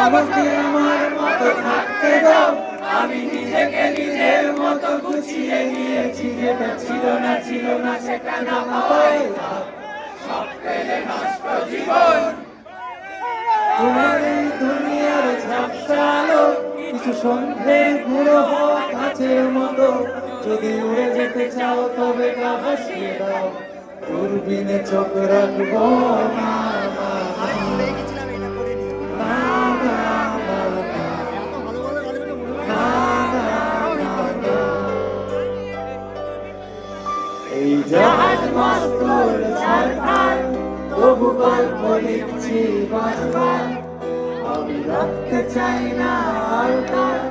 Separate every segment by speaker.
Speaker 1: আমাকে আমার মতো থাকতে দাও, আমি নিজেকে নিজের মতো গুছিয়ে নিয়েছি। যেটা ছিল না সেটা না পাই, সব পেলে নষ্ট জীবন। তোমার এই দুনিয়ার ঝাপসা আলো কিছু সন্ধ্যের গুঁড়ো হওয়া কাছের মতো। যদি উড়ে যেতে চাও তবে গা ভাসিয়ে দাও, দূরবীনে চোখ রাখবো না। এই জাহাজ মাস্তুর ঝাড়খান, তবু গল্প লিখছি বারবার। আমি রাখতে চাই না আর তার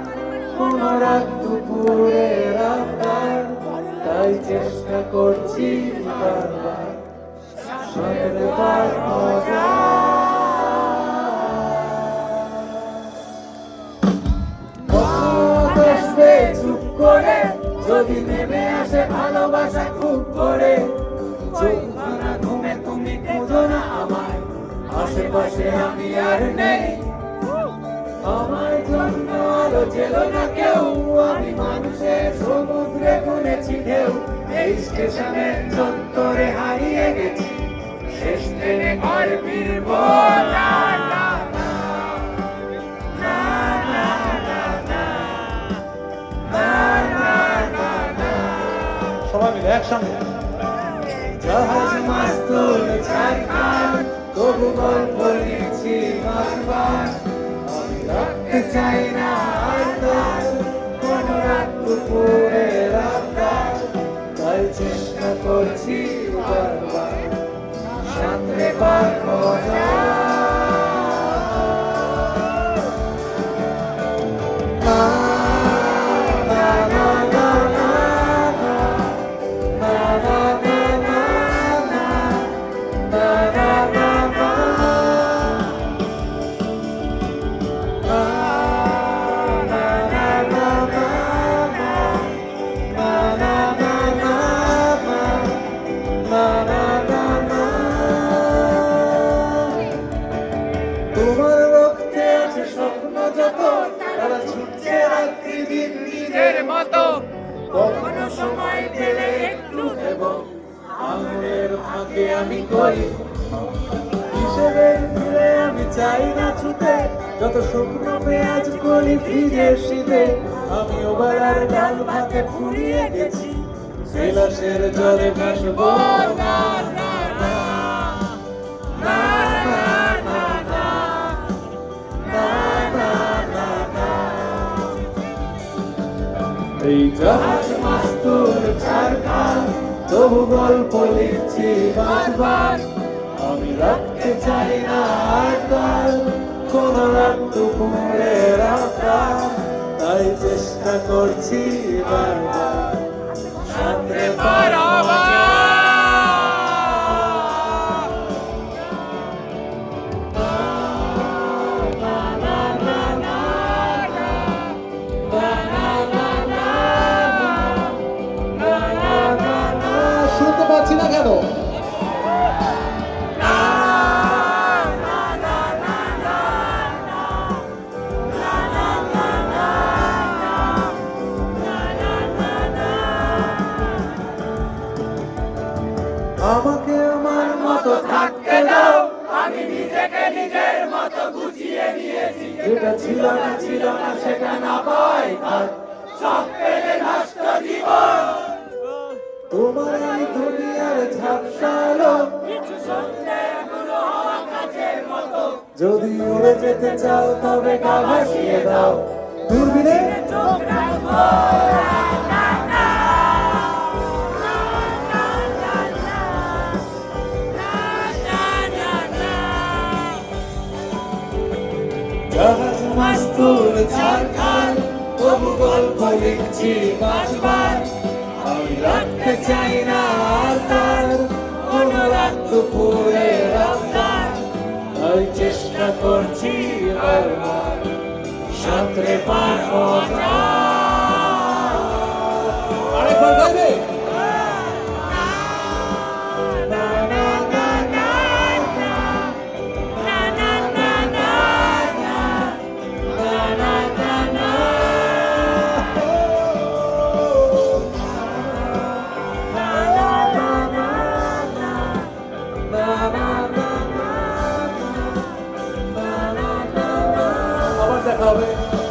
Speaker 1: কোনো রাত দুপুরে রাতার, তাই চেষ্টা করছি বারবার সাঁতরে পার হওয়া যায়। মত আসবে চুপ করে, যদি নেমে আসে ভালোবাসা খুব করে। চোখ ভাঙা ঘুমে তুমি খুঁজো না আমায়, আশেপাশে আমি আর নেই। আমার জন্য আলো জেলো না কেউ, আমি মানুষের সমুদ্রে গুনেছি ঢেউ। এই স্টেশনের চত্বরে হারিয়ে গেছি, শেষ ট্রেনে ঘর ফিরব না। সবাই মিলে একসঙ্গে। জাহাজ মাস্তুর ঝাড়খান, তবু গল্প লিখছি বারবার। আমি রাখতে চাই না আর তার কোনো রাত দুপুরে রাতার, তাই চেষ্টা করছি বারবার সাঁতরে পার হওয়া যায়। তোমার রক্তে আছে স্বপ্ন যত, তারা ছুটছে রাত্রি দিন নিজের মতো। কখনো সময় পেলে একটু এবং আঙুলের ফাঁকে আমি করি হিসেবের ফিরে। আমি চাই না ছুটে যত শুকনো পেঁয়াজ করি ফ্রিজের শীতে। আমি ওবেলার ডাল ভাতে ফুরিয়ে গেছি, বিলাসের জলে ভাসবো না। এই জাহাজ মাস্তুর ঝাড়খান, তবু গল্প লিখছি বারবার। আমি রাখতে চাই না আর তার কোনো রাত দুপুরে রাতার, তাই চেষ্টা করছি বারবার সাঁতরে পার হওয়া যায়। শুনতে পাচ্ছি না কেন? আমাকে আমার মতো থাকতে দাও, আমি নিজেকে নিজের মতো গুছিয়ে নিয়েছি। যেটা ছিল না সেটা না পাই, সব পেলে নষ্ট জীবন। তোমার এই দুনিয়ার ঝাপসা আলো কিছু সন্ধ্যের গুঁড়ো হওয়া কাছের মতো। যদি উড়ে যেতে চাও তবে গা ভাসিয়ে দাও, দূরবীনে চোখ রাখবো। জাহাজ মাস্তুর ঝাড়খান, তবু গল্প লিখছি বারবার। আমি রাখতে চাই না আর তার কোনো রাত দুপুরে রাতার, তাই চেষ্টা করছি বারবার সাঁতরে পার হওয়া যায়। আরেকবার গাইবে। যাবে